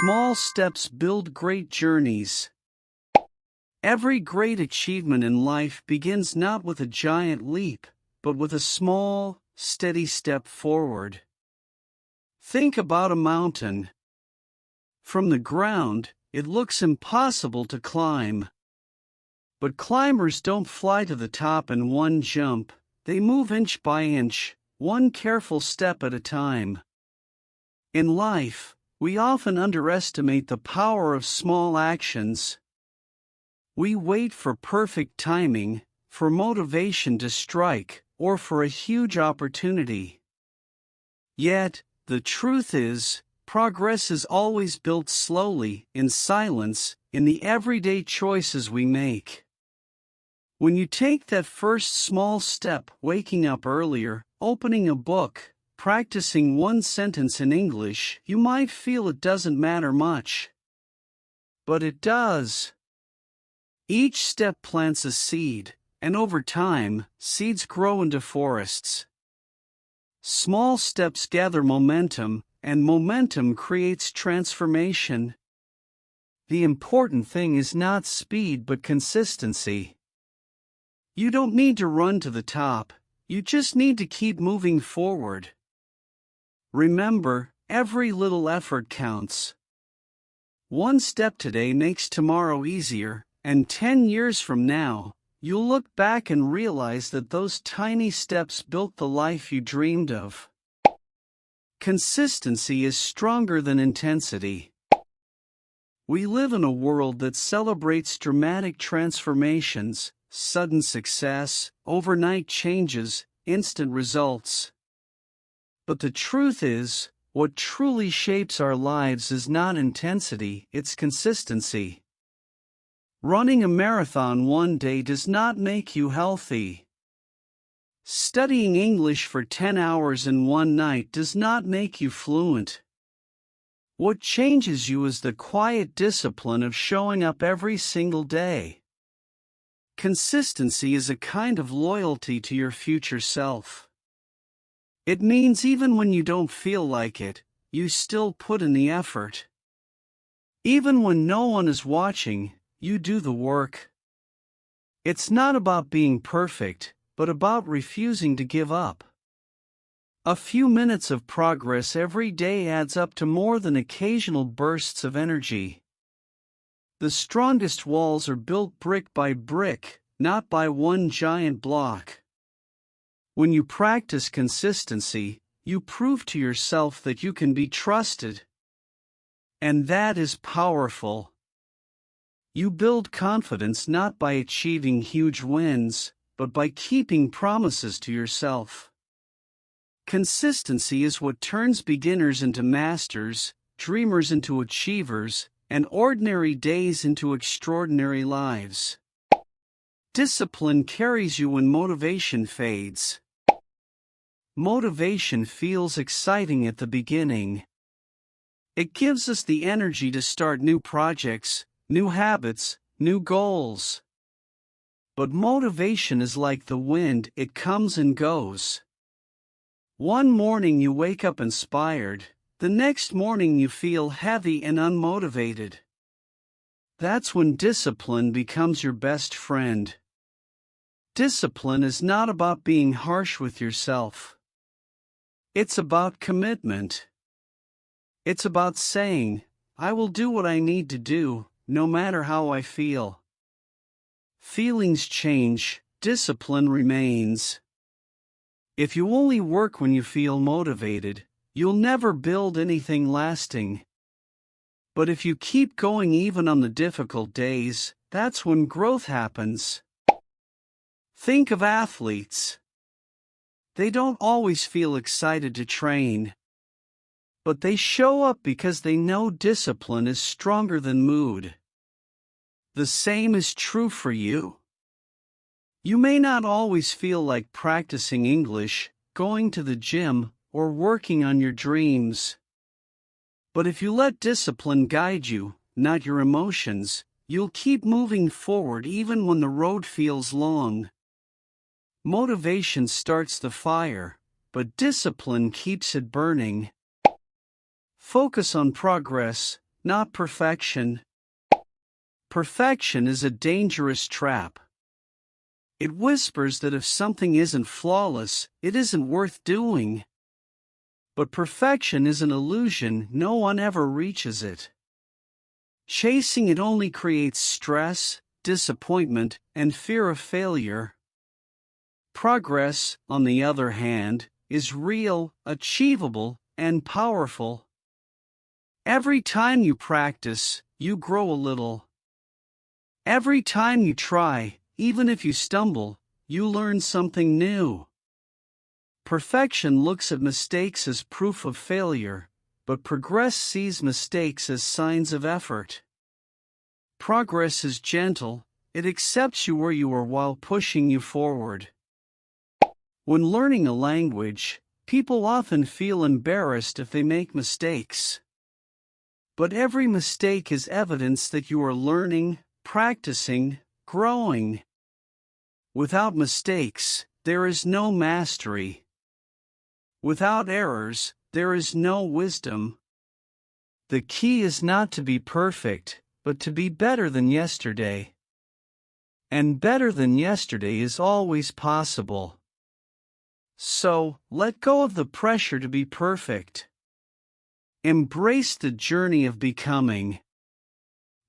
Small steps build great journeys. Every great achievement in life begins not with a giant leap, but with a small, steady step forward. Think about a mountain. From the ground, it looks impossible to climb. But climbers don't fly to the top in one jump, they move inch by inch, one careful step at a time. In life, we often underestimate the power of small actions. We wait for perfect timing, for motivation to strike, or for a huge opportunity. Yet, the truth is, progress is always built slowly, in silence, in the everyday choices we make. When you take that first small step, waking up earlier, opening a book, practicing one sentence in English, you might feel it doesn't matter much. But it does. Each step plants a seed, and over time, seeds grow into forests. Small steps gather momentum, and momentum creates transformation. The important thing is not speed but consistency. You don't need to run to the top, you just need to keep moving forward. Remember, every little effort counts. One step today makes tomorrow easier, and 10 years from now, you'll look back and realize that those tiny steps built the life you dreamed of. Consistency is stronger than intensity. We live in a world that celebrates dramatic transformations, sudden success, overnight changes, instant results. But the truth is, what truly shapes our lives is not intensity, it's consistency. Running a marathon one day does not make you healthy. Studying English for 10 hours in one night does not make you fluent. What changes you is the quiet discipline of showing up every single day. Consistency is a kind of loyalty to your future self. It means even when you don't feel like it, you still put in the effort. Even when no one is watching, you do the work. It's not about being perfect, but about refusing to give up. A few minutes of progress every day adds up to more than occasional bursts of energy. The strongest walls are built brick by brick, not by one giant block. When you practice consistency, you prove to yourself that you can be trusted. And that is powerful. You build confidence not by achieving huge wins, but by keeping promises to yourself. Consistency is what turns beginners into masters, dreamers into achievers, and ordinary days into extraordinary lives. Discipline carries you when motivation fades. Motivation feels exciting at the beginning. It gives us the energy to start new projects, new habits, new goals. But motivation is like the wind, it comes and goes. One morning you wake up inspired, the next morning you feel heavy and unmotivated. That's when discipline becomes your best friend. Discipline is not about being harsh with yourself. It's about commitment. It's about saying, I will do what I need to do, no matter how I feel. Feelings change, discipline remains. If you only work when you feel motivated, you'll never build anything lasting. But if you keep going even on the difficult days, that's when growth happens. Think of athletes. They don't always feel excited to train. But they show up because they know discipline is stronger than mood. The same is true for you. You may not always feel like practicing English, going to the gym, or working on your dreams. But if you let discipline guide you, not your emotions, you'll keep moving forward even when the road feels long. Motivation starts the fire, but discipline keeps it burning. Focus on progress, not perfection. Perfection is a dangerous trap. It whispers that if something isn't flawless, it isn't worth doing. But perfection is an illusion, no one ever reaches it. Chasing it only creates stress, disappointment, and fear of failure. Progress, on the other hand, is real, achievable, and powerful. Every time you practice, you grow a little. Every time you try, even if you stumble, you learn something new. Perfection looks at mistakes as proof of failure, but progress sees mistakes as signs of effort. Progress is gentle, it accepts you where you are while pushing you forward. When learning a language, people often feel embarrassed if they make mistakes. But every mistake is evidence that you are learning, practicing, growing. Without mistakes, there is no mastery. Without errors, there is no wisdom. The key is not to be perfect, but to be better than yesterday. And better than yesterday is always possible. So, let go of the pressure to be perfect. Embrace the journey of becoming.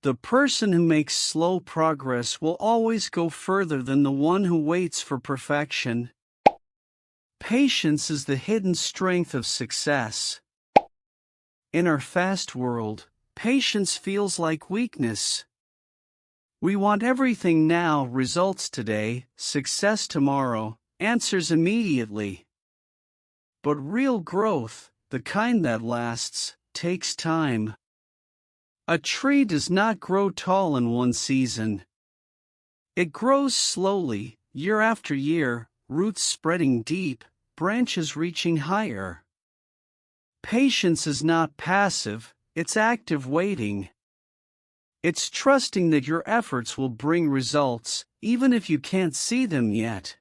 The person who makes slow progress will always go further than the one who waits for perfection. Patience is the hidden strength of success. In our fast world, patience feels like weakness. We want everything now, results today, success tomorrow, answers immediately. But real growth, the kind that lasts, takes time. A tree does not grow tall in one season. It grows slowly, year after year, roots spreading deep, branches reaching higher. Patience is not passive, it's active waiting. It's trusting that your efforts will bring results, even if you can't see them yet.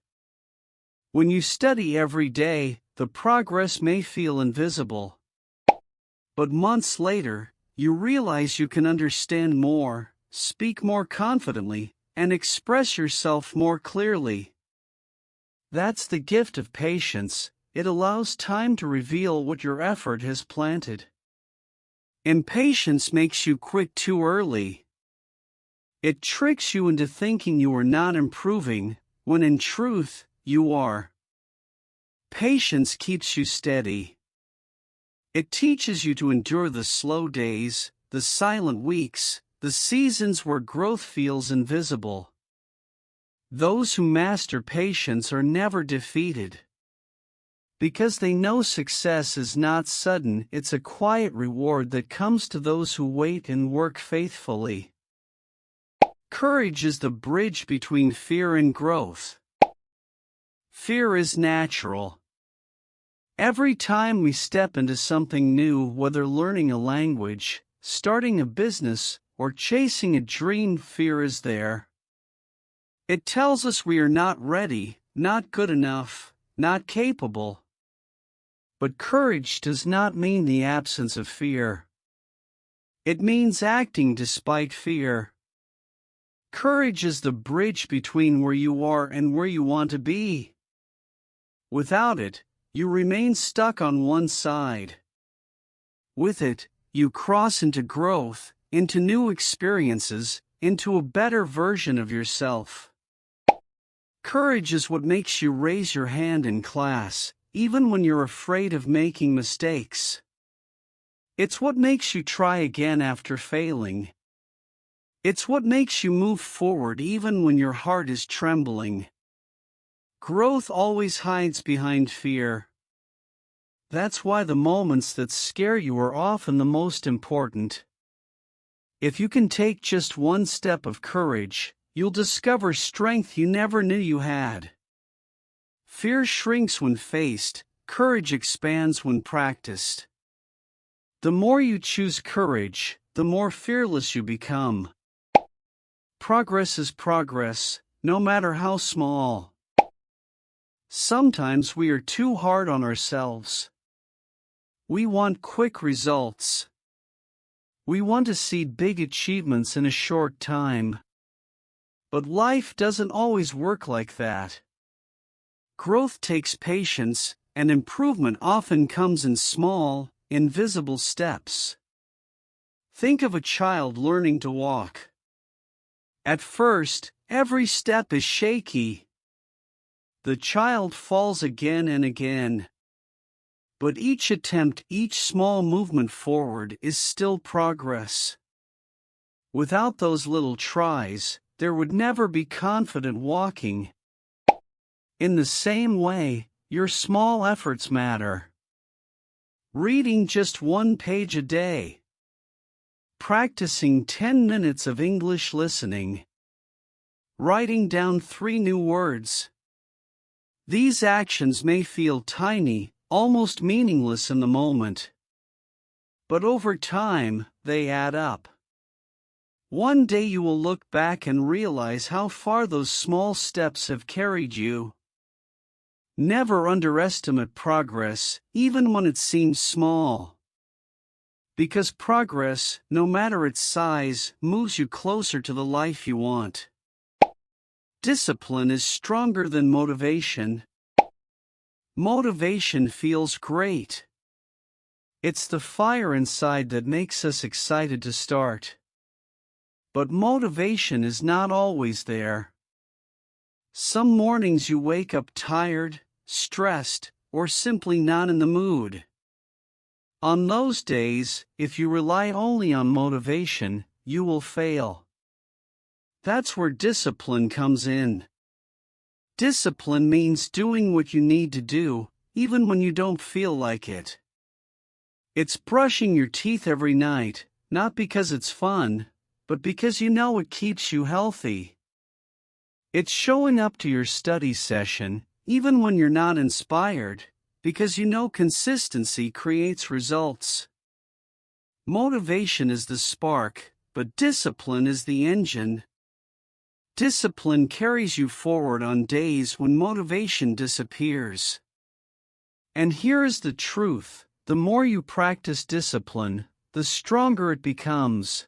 When you study every day, the progress may feel invisible. But months later, you realize you can understand more, speak more confidently, and express yourself more clearly. That's the gift of patience. It allows time to reveal what your effort has planted. Impatience makes you quit too early. It tricks you into thinking you are not improving, when in truth, you are. Patience keeps you steady. It teaches you to endure the slow days, the silent weeks, the seasons where growth feels invisible. Those who master patience are never defeated. Because they know success is not sudden, it's a quiet reward that comes to those who wait and work faithfully. Courage is the bridge between fear and growth. Fear is natural. Every time we step into something new, whether learning a language, starting a business, or chasing a dream, fear is there. It tells us we are not ready, not good enough, not capable. But courage does not mean the absence of fear. It means acting despite fear. Courage is the bridge between where you are and where you want to be. Without it, you remain stuck on one side. With it, you cross into growth, into new experiences, into a better version of yourself. Courage is what makes you raise your hand in class, even when you're afraid of making mistakes. It's what makes you try again after failing. It's what makes you move forward even when your heart is trembling. Growth always hides behind fear. That's why the moments that scare you are often the most important. If you can take just one step of courage, you'll discover strength you never knew you had. Fear shrinks when faced, courage expands when practiced. The more you choose courage, the more fearless you become. Progress is progress, no matter how small. Sometimes we are too hard on ourselves. We want quick results. We want to see big achievements in a short time. But life doesn't always work like that. Growth takes patience, and improvement often comes in small, invisible steps. Think of a child learning to walk. At first, every step is shaky. The child falls again and again. But each attempt, each small movement forward is still progress. Without those little tries, there would never be confident walking. In the same way, your small efforts matter. Reading just 1 page a day. Practicing 10 minutes of English listening. Writing down 3 new words. These actions may feel tiny, almost meaningless in the moment. But over time, they add up. One day you will look back and realize how far those small steps have carried you. Never underestimate progress, even when it seems small. Because progress, no matter its size, moves you closer to the life you want. Discipline is stronger than motivation. Motivation feels great. It's the fire inside that makes us excited to start. But motivation is not always there. Some mornings you wake up tired, stressed, or simply not in the mood. On those days, if you rely only on motivation, you will fail. That's where discipline comes in. Discipline means doing what you need to do, even when you don't feel like it. It's brushing your teeth every night, not because it's fun, but because you know it keeps you healthy. It's showing up to your study session, even when you're not inspired, because you know consistency creates results. Motivation is the spark, but discipline is the engine. Discipline carries you forward on days when motivation disappears. And here is the truth: the more you practice discipline, the stronger it becomes.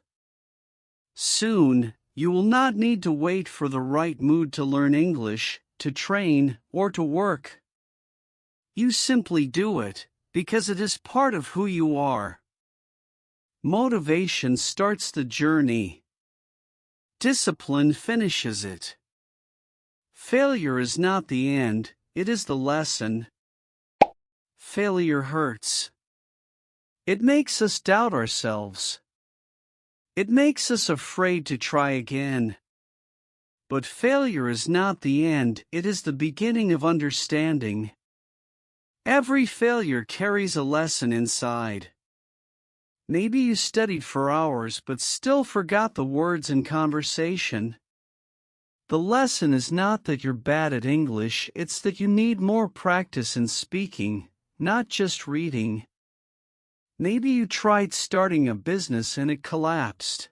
Soon, you will not need to wait for the right mood to learn English, to train, or to work. You simply do it, because it is part of who you are. Motivation starts the journey. Discipline finishes it. Failure is not the end, it is the lesson. Failure hurts. It makes us doubt ourselves. It makes us afraid to try again. But failure is not the end, it is the beginning of understanding. Every failure carries a lesson inside. Maybe you studied for hours but still forgot the words in conversation. The lesson is not that you're bad at English, it's that you need more practice in speaking, not just reading. Maybe you tried starting a business and it collapsed.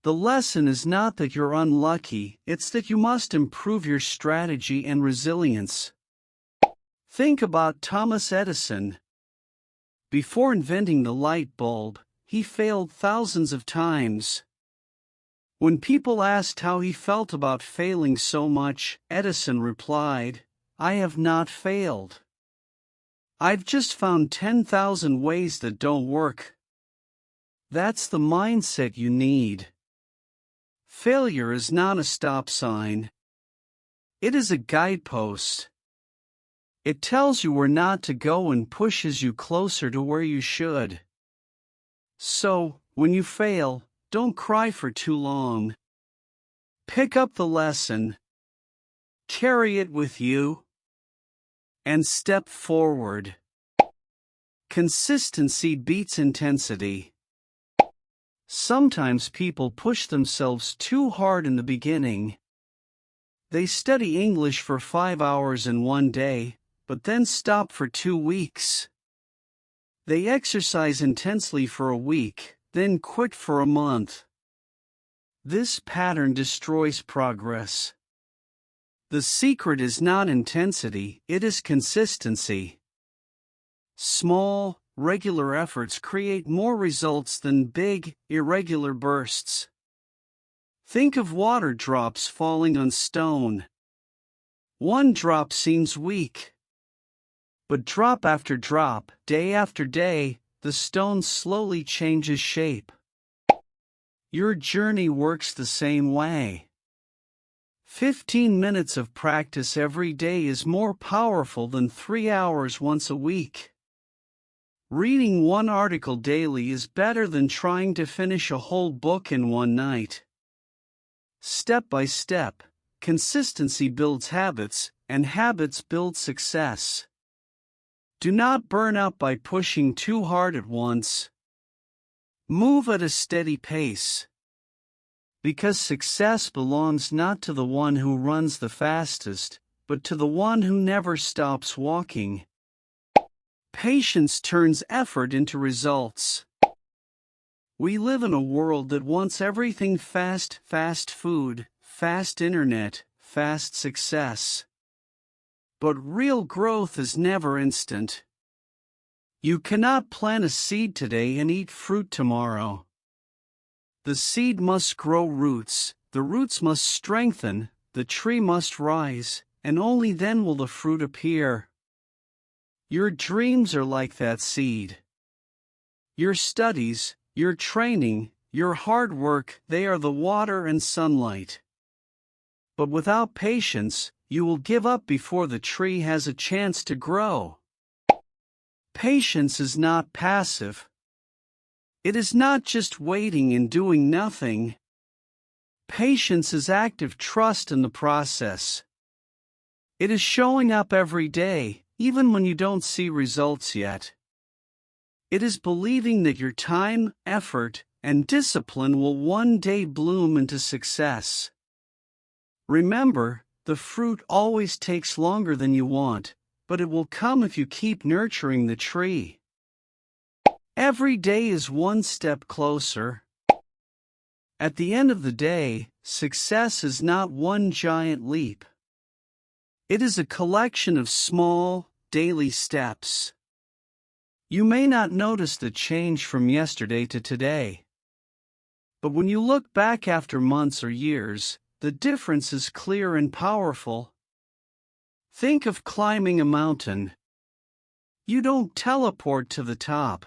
The lesson is not that you're unlucky, it's that you must improve your strategy and resilience. Think about Thomas Edison. Before inventing the light bulb, he failed thousands of times. When people asked how he felt about failing so much, Edison replied, "I have not failed. I've just found 10,000 ways that don't work." That's the mindset you need. Failure is not a stop sign. It is a guidepost. It tells you where not to go and pushes you closer to where you should. So, when you fail, don't cry for too long. Pick up the lesson, carry it with you, and step forward. Consistency beats intensity. Sometimes people push themselves too hard in the beginning. They study English for 5 hours in one day, but then stop for 2 weeks. They exercise intensely for a week, then quit for a month. This pattern destroys progress. The secret is not intensity, it is consistency. Small, regular efforts create more results than big, irregular bursts. Think of water drops falling on stone. One drop seems weak. But drop after drop, day after day, the stone slowly changes shape. Your journey works the same way. 15 minutes of practice every day is more powerful than 3 hours once a week. Reading one article daily is better than trying to finish a whole book in one night. Step by step, consistency builds habits, and habits build success. Do not burn out by pushing too hard at once. Move at a steady pace. Because success belongs not to the one who runs the fastest, but to the one who never stops walking. Patience turns effort into results. We live in a world that wants everything fast: fast food, fast internet, fast success. But real growth is never instant. You cannot plant a seed today and eat fruit tomorrow. The seed must grow roots, the roots must strengthen, the tree must rise, and only then will the fruit appear. Your dreams are like that seed. Your studies, your training, your hard work, they are the water and sunlight. But without patience, you will give up before the tree has a chance to grow. Patience is not passive. It is not just waiting and doing nothing. Patience is active trust in the process. It is showing up every day, even when you don't see results yet. It is believing that your time, effort, and discipline will one day bloom into success. Remember, the fruit always takes longer than you want, but it will come if you keep nurturing the tree. Every day is one step closer. At the end of the day, success is not one giant leap. It is a collection of small, daily steps. You may not notice the change from yesterday to today. But when you look back after months or years, the difference is clear and powerful. Think of climbing a mountain. You don't teleport to the top.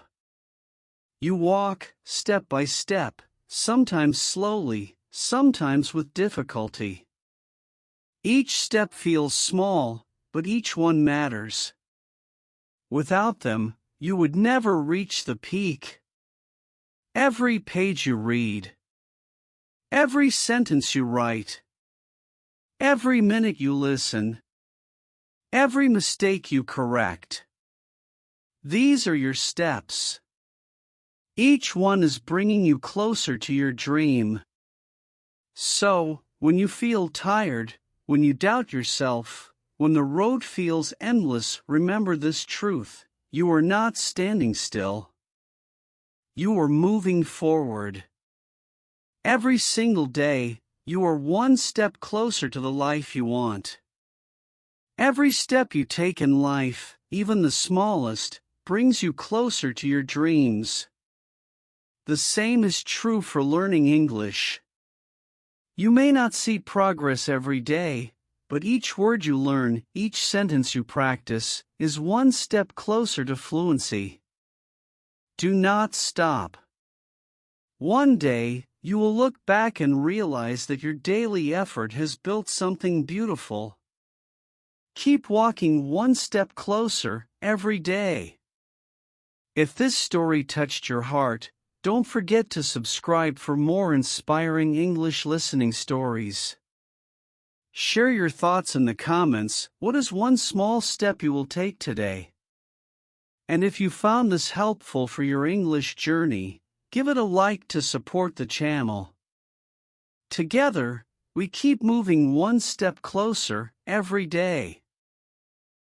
You walk, step by step, sometimes slowly, sometimes with difficulty. Each step feels small, but each one matters. Without them, you would never reach the peak. Every page you read, every sentence you write, every minute you listen, every mistake you correct. These are your steps. Each one is bringing you closer to your dream. So, when you feel tired, when you doubt yourself, when the road feels endless, remember this truth: you are not standing still. You are moving forward. Every single day, you are one step closer to the life you want. Every step you take in life, even the smallest, brings you closer to your dreams. The same is true for learning English. You may not see progress every day, but each word you learn, each sentence you practice, is one step closer to fluency. Do not stop. One day, you will look back and realize that your daily effort has built something beautiful. Keep walking one step closer every day. If this story touched your heart, don't forget to subscribe for more inspiring English listening stories. Share your thoughts in the comments. What is one small step you will take today? And if you found this helpful for your English journey, give it a like to support the channel. Together, we keep moving one step closer every day.